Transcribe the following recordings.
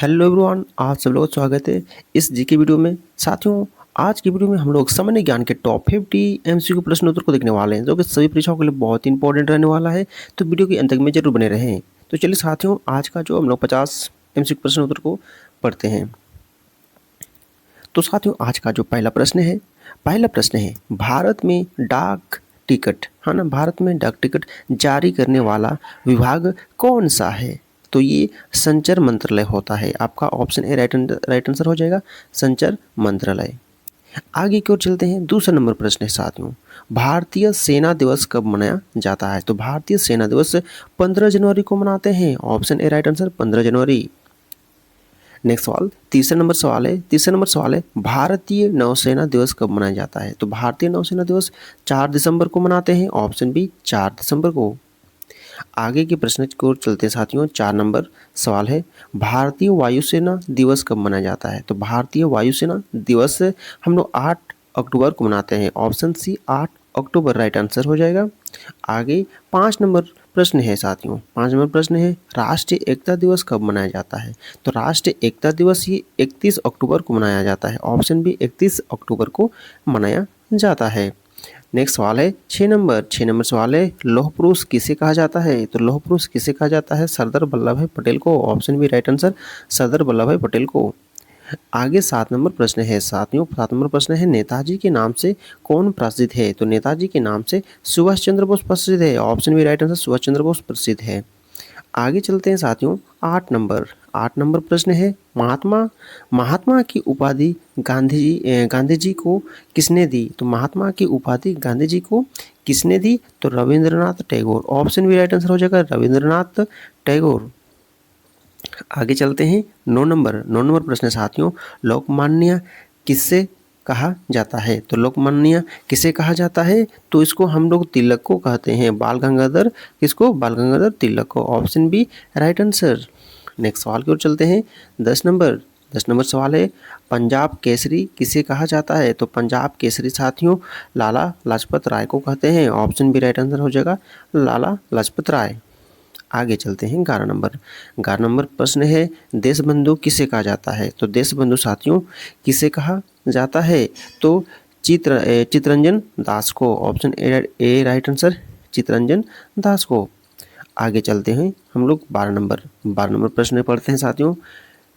Hello everyone, आप सब लोगों का स्वागत है इस जीके वीडियो में। साथियों, आज की वीडियो में हम लोग सामान्य ज्ञान के टॉप 50 एमसीक्यू प्रश्न उत्तर को देखने वाले हैं, जो कि सभी परीक्षाओं के लिए बहुत ही इंपॉर्टेंट रहने वाला है। तो वीडियो के अंत तक में जरूर बने रहें। तो चलिए साथियों, आज का जो हम लोग 50 एमसीक्यू प्रश्न उत्तर को पढ़ते हैं। तो साथियों, आज का जो पहला प्रश्न है भारत में डाक टिकट, है ना, भारत में डाक टिकट जारी करने वाला विभाग कौन सा है? तो ये संचार मंत्रालय होता है। आपका ऑप्शन ए राइट आंसर हो जाएगा, संचार मंत्रालय। आगे की ओर चलते हैं। दूसरा नंबर प्रश्न है साथियों, भारतीय सेना दिवस कब मनाया जाता है? तो भारतीय सेना दिवस 15 जनवरी को मनाते हैं। Option A right answer, 15 January. Next सवाल, तीसरा नंबर सवाल है भारतीय नौसेना दिवस कब मनाया जाता है? तो भारतीय नौसेना दिवस 4 दिसंबर को मनाते हैं। ऑप्शन बी, 4 दिसंबर को। आगे के प्रश्न की ओर चलते हैं साथियों। 4 नंबर सवाल है भारतीय वायुसेना दिवस कब मनाया जाता है? तो भारतीय वायुसेना दिवस हम लोग 8 अक्टूबर को मनाते हैं। ऑप्शन सी, 8 अक्टूबर राइट आंसर हो जाएगा। आगे 5 नंबर प्रश्न है साथियों। 5 नंबर प्रश्न है राष्ट्रीय एकता दिवस कब मनाया जाता है? तो राष्ट्रीय एकता दिवस ये 31 अक्टूबर को मनाया जाता है। ऑप्शन बी, 31 अक्टूबर को मनाया जाता है। नेक्स्ट सवाल है 6 नंबर सवाल है लौह पुरुष किसे कहा जाता है? तो लौह पुरुष किसे कहा जाता है? सरदार वल्लभ भाई पटेल को। Option B right answer, Sardar Vallabh भाई पटेल को। आगे 7 नंबर प्रश्न है साथियों। 7 नंबर प्रश्न है नेताजी के नाम से कौन प्रसिद्ध है? तो नेताजी के नाम से सुभाष चंद्र बोस प्रसिद्ध है। Option B right answer, Subhash Chandra Bose प्रसिद्ध है। आगे चलते हैं साथियों। 8 नंबर प्रश्न है महात्मा की उपाधि गांधी जी को किसने दी? तो महात्मा की उपाधि गांधी जी को किसने दी? तो रविंद्रनाथ टैगोर। ऑप्शन भी राइट आंसर हो जाएगा, रविंद्रनाथ टैगोर। आगे चलते हैं। 9 नंबर प्रश्न है साथियों लोकमान्य किससे कहा जाता है? तो लोकमान्य किसे कहा जाता है? तो इसको हम लोग तिलक को कहते हैं। बाल गंगाधर, किसको? बाल गंगाधर तिलक को। Option B right answer. Next सवाल की ओर चलते हैं। 10 नंबर सवाल है पंजाब केसरी किसे कहा जाता है? तो पंजाब केसरी साथियों लाला लाजपत राय को कहते हैं। ऑप्शन बी राइट आंसर हो जाएगा, लाला लाजपत राय। आगे चलते हैं। 11 नंबर प्रश्न है देशबंधु किसे कहा जाता है? तो देशबंधु साथियों किसे कहा जाता है? तो चितरंजन दास को। Option A right answer, Chittaranjan Das को। आगे चलते हैं हम लोग 12 नंबर प्रश्न पढ़ते हैं साथियों।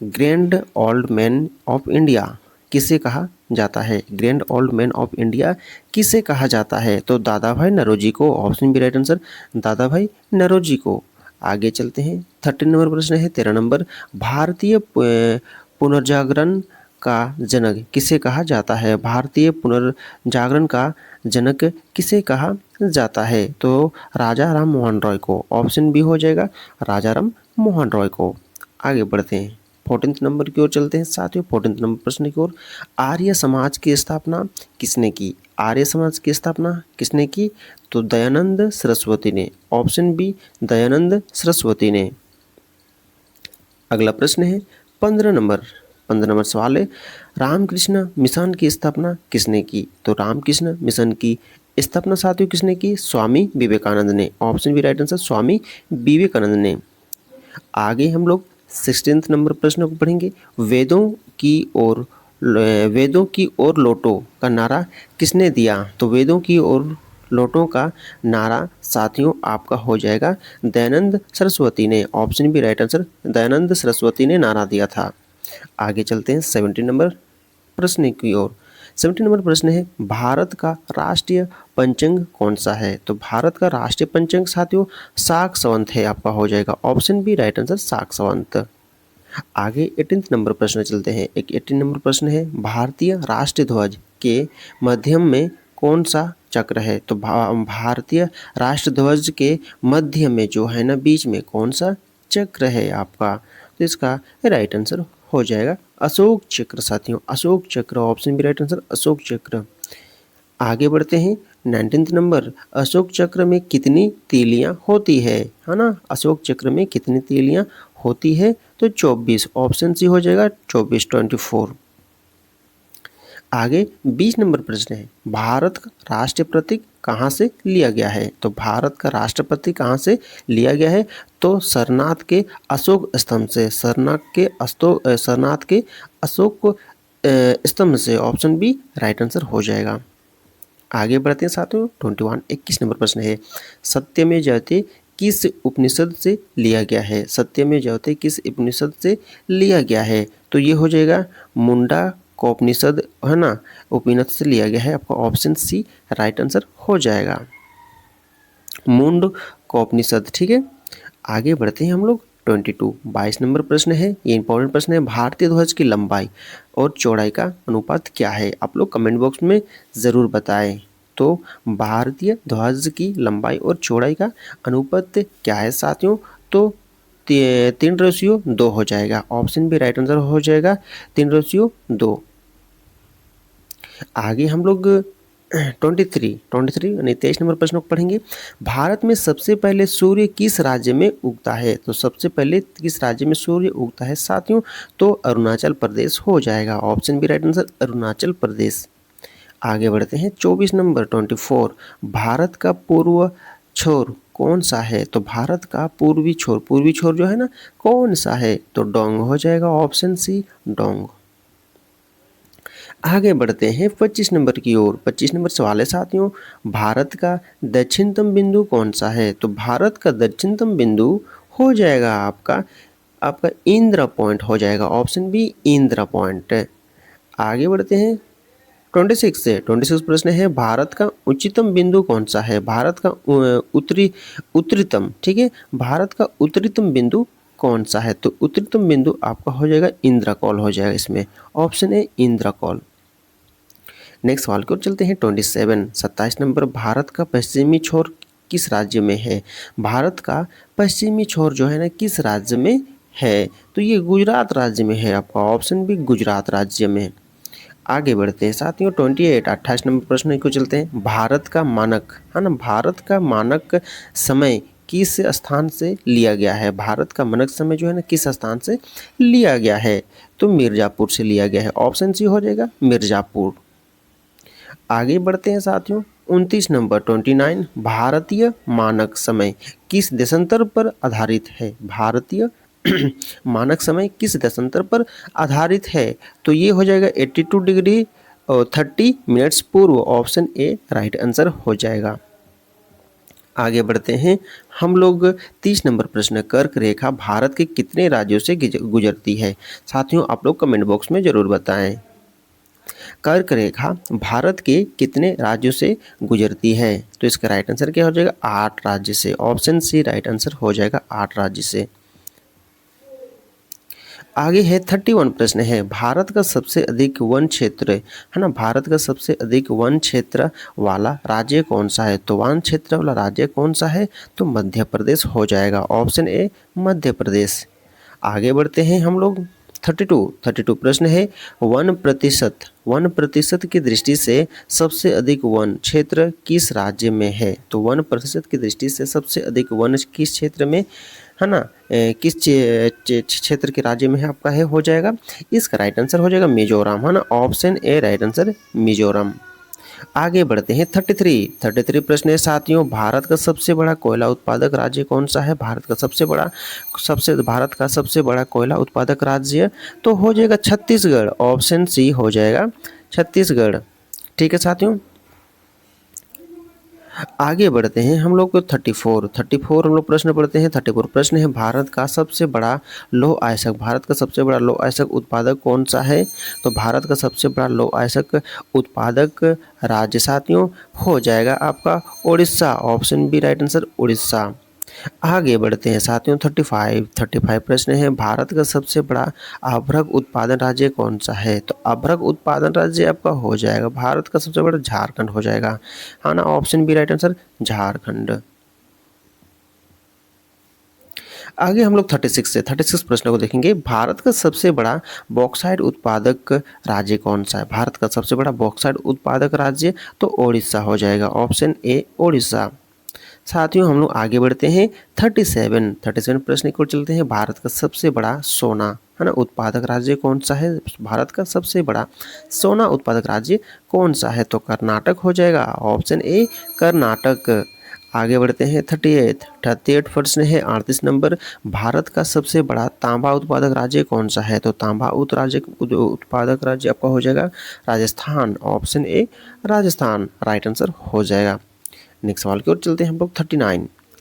Grand old man of India किसे कहा जाता है? Grand old man of India किसे कहा जाता है? तो दादा भाई नौरोजी को। ऑप्शन बी राइट आंसर, दादा भाई नौरोजी को। आगे चलते हैं। 13 नंबर प्रश्न है 13 नंबर भारतीय पुनर्जागरण का जनक किसे कहा जाता है? भारतीय पुनर्जागरण का जनक किसे कहा जाता है? तो राजा राम मोहन रॉय को। ऑप्शन बी हो जाएगा, राजा राम मोहन रॉय को। आगे बढ़ते हैं। 14 नंबर की ओर चलते हैं साथियों। 14 नंबर प्रश्न की ओर आर्य समाज की स्थापना किसने की? आर्य समाज की स्थापना किसने की? तो दयानंद सरस्वती ने। ऑप्शन बी दयानंद सरस्वती ने। अगला प्रश्न है 15 नंबर सवाल है रामकृष्ण मिशन की स्थापना किसने की? तो रामकृष्ण मिशन की स्थापना साथियों किसने की? स्वामी विवेकानंद ने। Option B right answer, Swami Vivekananda ने। आगे हम लोग 16 नंबर प्रश्न को पढ़ेंगे। वेदों की ओर लौटो का नारा किसने दिया? तो वेदों की ओर लौटों का नारा साथियों आपका हो जाएगा दयानंद सरस्वती ने। Option B right answer, Dayanand Saraswati ने नारा दिया था। आगे चलते हैं 17 नंबर प्रश्न की ओर। 17 नंबर प्रश्न है भारत का राष्ट्रीय पंचांग कौन सा है? तो भारत का राष्ट्रीय पंचांग साथियों शाक संवत है। आपका हो जाएगा ऑप्शन बी राइट आंसर, शाक संवत। आगे 18 नंबर प्रश्न चलते हैं। एक 18 नंबर प्रश्न है भारतीय राष्ट्रीय ध्वज के मध्यम में कौन सा चक्र है? तो भारतीय राष्ट्रीय ध्वज के मध्य में जो है ना, बीच में कौन सा चक्र है आपका? तो इसका राइट आंसर हो जाएगा अशोक चक्र साथियों, Ashok Chakra. Option B right answer, Ashok Chakra. आगे बढ़ते हैं। 19 नंबर अशोक चक्र में कितनी तीलियां होती है ना? अशोक चक्र में कितनी तीलियां होती है? तो 24। ऑप्शन सी हो जाएगा 24, 24। आगे 20 नंबर प्रश्न है, भारत का राष्ट्रीय प्रतीक कहाँ से लिया गया है? तो भारत का राष्ट्रीय प्रतीक कहाँ से लिया गया है? तो सरनाथ के अशोक स्तंभ से, सरनाथ के अशोक स्तंभ से। ऑप्शन बी राइट आंसर हो जाएगा। आगे बढ़ते हैं साथियों, 21 नंबर प्रश्न है, सत्यमेव जयते किस उपनिषद से लिया गया है? सत्यमेव जयते किस उपनिषद से लिया गया है? तो ये हो जाएगा मुंडा उपनिषद, है ना, उपनिषद से लिया गया है। आपका ऑप्शन सी राइट आंसर हो जाएगा, मुंड उपनिषद। ठीक है, आगे बढ़ते हैं हम लोग 22 नंबर प्रश्न है, ये इंपॉर्टेंट प्रश्न है, भारतीय ध्वज की लंबाई और चौड़ाई का अनुपात क्या है? आप लोग कमेंट बॉक्स में ज़रूर बताएं। तो भारतीय ध्वज की लंबाई और चौड़ाई का अनुपात क्या है साथियों? तो 3:2 हो जाएगा। ऑप्शन भी राइट आंसर हो जाएगा, 3:2। आगे हम लोग 23 यानी 23 नंबर प्रश्न को पढ़ेंगे। भारत में सबसे पहले सूर्य किस राज्य में उगता है? तो सबसे पहले किस राज्य में सूर्य उगता है साथियों? तो अरुणाचल प्रदेश हो जाएगा। Option B right answer, Arunachal Pradesh. आगे बढ़ते हैं 24 नंबर 24, भारत का पूर्व छोर कौन सा है? तो भारत का पूर्वी छोर जो है ना, कौन सा है? तो डोंग हो जाएगा। Option C Dong. आगे बढ़ते हैं 25 नंबर की ओर। 25 नंबर सवाल है साथियों, भारत का दक्षिणतम बिंदु कौन सा है? तो भारत का दक्षिणतम बिंदु हो जाएगा आपका इंदिरा पॉइंट हो जाएगा। Option B Indira point. आगे बढ़ते हैं 26 प्रश्न है, भारत का उच्चतम बिंदु कौन सा है? भारत का उत्तरीतम, ठीक है, भारत का उत्तरीतम बिंदु कौन सा है? तो उत्तरीतम बिंदु आपका हो जाएगा इंदिरा कॉल हो जाएगा इसमें। Option A Indira call. Next सवाल की ओर चलते हैं 27 नंबर, भारत का पश्चिमी छोर किस राज्य में है? भारत का पश्चिमी छोर जो है ना, किस राज्य में है? तो ये गुजरात राज्य में है। आपका ऑप्शन भी गुजरात राज्य में। आगे बढ़ते हैं साथियों 28 नंबर प्रश्न को चलते हैं, भारत का मानक, है ना, भारत का मानक समय किस स्थान से लिया गया है? भारत का मानक समय जो है ना, किस स्थान से लिया गया है? तो मिर्ज़ापुर से लिया गया है। ऑप्शन सी हो जाएगा मिर्ज़ापुर। आगे बढ़ते हैं साथियों 29 नंबर 29, भारतीय मानक समय किस देशांतर पर आधारित है? भारतीय मानक समय किस देशांतर पर आधारित है? तो ये हो जाएगा 82 डिग्री और 30 मिनट्स पूर्व। ऑप्शन ए राइट आंसर हो जाएगा। आगे बढ़ते हैं हम लोग 30 नंबर प्रश्न, कर्क रेखा भारत के कितने राज्यों से गुजरती है? साथियों आप लोग कमेंट बॉक्स में ज़रूर बताएं, कर्क रेखा भारत के कितने राज्यों से गुजरती है? तो इसका राइट आंसर क्या हो जाएगा? 8 राज्य से। ऑप्शन सी राइट आंसर हो जाएगा, 8 राज्य से। आगे है 31 प्रश्न है, भारत का सबसे अधिक वन क्षेत्र, है ना, भारत का सबसे अधिक वन क्षेत्र वाला राज्य कौन सा है? तो वन क्षेत्र वाला राज्य कौन सा है? तो मध्य प्रदेश हो जाएगा। Option A Madhya Pradesh. आगे बढ़ते हैं हम लोग 32 प्रश्न है, वन प्रतिशत की दृष्टि से सबसे अधिक वन क्षेत्र किस राज्य में है? तो वन प्रतिशत की दृष्टि से सबसे अधिक वन किस क्षेत्र में, है ना, किस क्षेत्र के राज्य में है आपका है हो जाएगा? इसका राइट आंसर हो जाएगा मिजोरम, है ना। Option A right answer Mizoram. आगे बढ़ते हैं 33 प्रश्न है साथियों, भारत का सबसे बड़ा कोयला उत्पादक राज्य कौन सा है? भारत का सबसे बड़ा कोयला उत्पादक राज्य तो हो जाएगा छत्तीसगढ़। ऑप्शन सी हो जाएगा छत्तीसगढ़। ठीक है साथियों, आगे बढ़ते हैं हम लोग 34 हम लोग प्रश्न पढ़ते हैं। 34 प्रश्न है, भारत का सबसे बड़ा लौह अयस्क उत्पादक कौन सा है? तो भारत का सबसे बड़ा लौह अयस्क उत्पादक राज्य साथियों हो जाएगा आपका Orissa. Option B right answer Orissa. आगे बढ़ते हैं साथियों 35 प्रश्न है, भारत का सबसे बड़ा अभ्रक उत्पादन राज्य कौन सा है? तो अभ्रक उत्पादन राज्य आपका हो जाएगा भारत का सबसे बड़ा झारखंड हो जाएगा, है ना। Option B right answer Jharkhand. आगे हम लोग 36 प्रश्न को देखेंगे, भारत का सबसे बड़ा बॉक्साइट उत्पादक राज्य कौन सा है? भारत का सबसे बड़ा बॉक्साइट उत्पादक राज्य तो ओडिशा हो जाएगा। Option A Odisha. साथियों हम लोग आगे बढ़ते हैं 37 प्रश्न की ओर चलते हैं। भारत का सबसे बड़ा सोना है ना उत्पादक राज्य कौन सा है? भारत का सबसे बड़ा सोना उत्पादक राज्य कौन सा है? तो कर्नाटक हो जाएगा, ऑप्शन ए कर्नाटक। आगे बढ़ते हैं 38 प्रश्न है 38 नंबर। भारत का सबसे बड़ा तांबा उत्पादक राज्य कौन सा है? तो तांबा उत्पादक राज्य आपका हो जाएगा Rajasthan, option A Rajasthan right answer हो जाएगा। नेक्स्ट सवाल की ओर चलते हैं हम लोग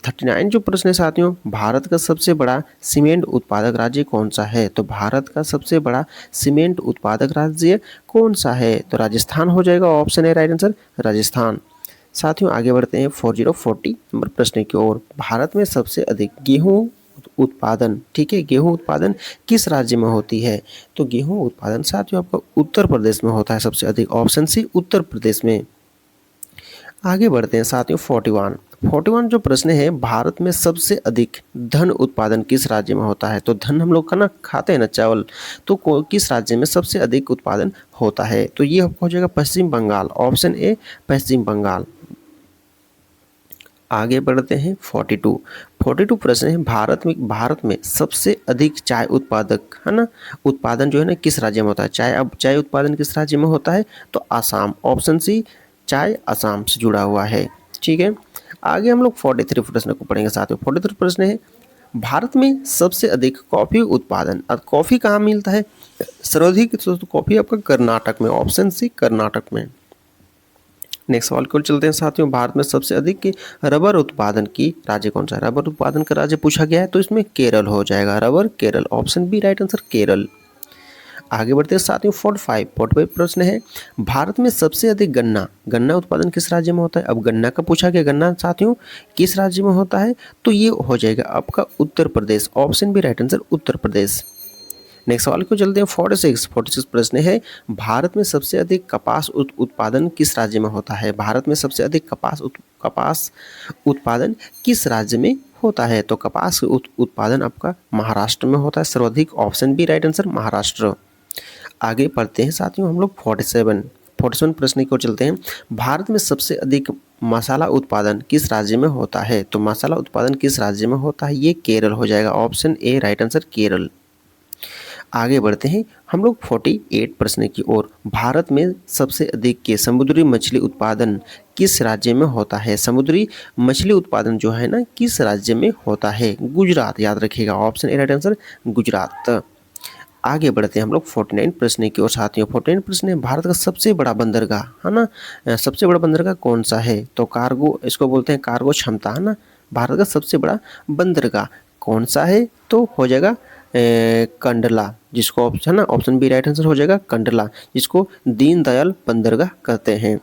39 जो प्रश्न है साथियों, भारत का सबसे बड़ा सीमेंट उत्पादक राज्य कौन सा है? तो भारत का सबसे बड़ा सीमेंट उत्पादक राज्य कौन सा है? तो राजस्थान हो जाएगा, option A right answer Rajasthan. साथियों आगे बढ़ते हैं 40 नंबर प्रश्न की ओर। भारत में सबसे अधिक गेहूं उत्पादन, ठीक है, गेहूं उत्पादन किस राज्य में होती है? तो गेहूं उत्पादन साथियों आपका उत्तर प्रदेश में होता है सबसे अधिक, ऑप्शन सी उत्तर प्रदेश में। आगे बढ़ते हैं साथियों 41 जो प्रश्न है, भारत में सबसे अधिक धन उत्पादन किस राज्य में होता है? तो धन हम लोग खाना खाते हैं ना, चावल, तो किस राज्य में सबसे अधिक उत्पादन होता है? तो ये हो जाएगा पश्चिम बंगाल, ऑप्शन ए पश्चिम बंगाल। आगे बढ़ते हैं 42 प्रश्न है, भारत में सबसे अधिक चाय उत्पादक है ना उत्पादन जो है ना किस राज्य में होता है? चाय उत्पादन किस राज्य में होता है? तो आसाम, ऑप्शन सी चाय आसाम से जुड़ा हुआ है, ठीक है। आगे हम लोग 43 प्रश्न को पढ़ेंगे साथियों। 43 प्रश्न है, भारत में सबसे अधिक कॉफी उत्पादन, अब कॉफी कहाँ मिलता है? सर्वाधिक कॉफी आपका कर्नाटक में, ऑप्शन सी कर्नाटक में। नेक्स्ट सवाल को चलते हैं साथियों, भारत में सबसे अधिक रबर उत्पादन की राज्य कौन सा है? रबर उत्पादन का राज्य पूछा गया है तो इसमें केरल हो जाएगा, rubber Kerala, option B right answer Kerala. आगे बढ़ते हैं साथियों 45 प्रश्न है, भारत में सबसे अधिक गन्ना उत्पादन किस राज्य में होता है? अब गन्ना का पूछा गया, गन्ना साथियों किस राज्य में होता है? तो ये हो जाएगा आपका Uttar Pradesh, option B right answer Uttar Pradesh. Next सवाल को चलते हैं 46 प्रश्न है, भारत में सबसे अधिक कपास उत्पादन किस राज्य में होता है? भारत में सबसे अधिक कपास उत्पादन किस राज्य में होता है? तो कपास उत्पादन आपका महाराष्ट्र में होता है सर्वाधिक, option B right answer Maharashtra. आगे पढ़ते हैं साथियों हम लोग 47 प्रश्न की ओर चलते हैं, भारत में सबसे अधिक मसाला उत्पादन किस राज्य में होता है? तो मसाला उत्पादन किस राज्य में होता है? ये केरल हो जाएगा, option A right answer Kerala. आगे बढ़ते हैं हम लोग 48 प्रश्न की ओर, भारत में सबसे अधिक के समुद्री मछली उत्पादन किस राज्य में होता है? समुद्री मछली उत्पादन जो है ना किस राज्य में होता है? गुजरात, याद रखिएगा, option A right answer Gujarat. आगे बढ़ते हैं हम लोग 49 प्रश्न की ओर साथियों। 49 प्रश्न है, भारत का सबसे बड़ा बंदरगाह है ना सबसे बड़ा बंदरगाह कौन सा है? तो कार्गो, इसको बोलते हैं कार्गो क्षमता है ना, भारत का सबसे बड़ा बंदरगाह कौन सा है? तो हो जाएगा कंडला, जिसको ऑप्शन ना ऑप्शन बी राइट आंसर हो जाएगा कंडला, जिसको दीनदयाल बंदरगाह कहते हैं।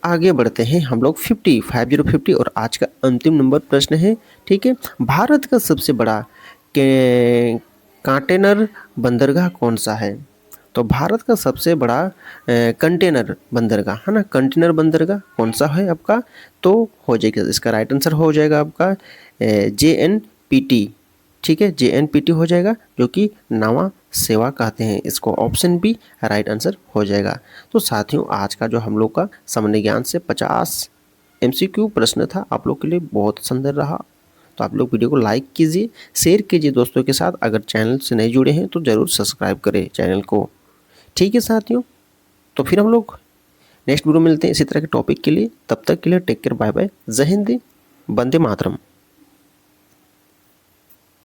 आगे बढ़ते हैं हम लोग 50 और आज का अंतिम नंबर प्रश्न है, ठीक है, भारत का सबसे बड़ा कंटेनर बंदरगाह कौन सा है? तो भारत का सबसे बड़ा कंटेनर बंदरगाह है ना, कंटेनर बंदरगाह कौन सा है आपका? तो हो जाएगा, इसका राइट आंसर हो जाएगा आपका JNPT, ठीक है, JNPT हो जाएगा, जो कि नवा सेवा कहते हैं इसको, ऑप्शन बी राइट आंसर हो जाएगा। तो साथियों आज का जो हम लोग का सामान्य ज्ञान से 50 MCQ प्रश्न था, आप लोग के लिए बहुत सुंदर रहा। तो आप लोग वीडियो को लाइक कीजिए, शेयर कीजिए दोस्तों के साथ, अगर चैनल से नहीं जुड़े हैं तो ज़रूर सब्सक्राइब करें चैनल को, ठीक है साथियों। तो फिर हम लोग नेक्स्ट वीडियो मिलते हैं इसी तरह के टॉपिक के लिए, तब तक के लिए टेक केयर, बाय बाय, जय हिंद, वंदे मातरम।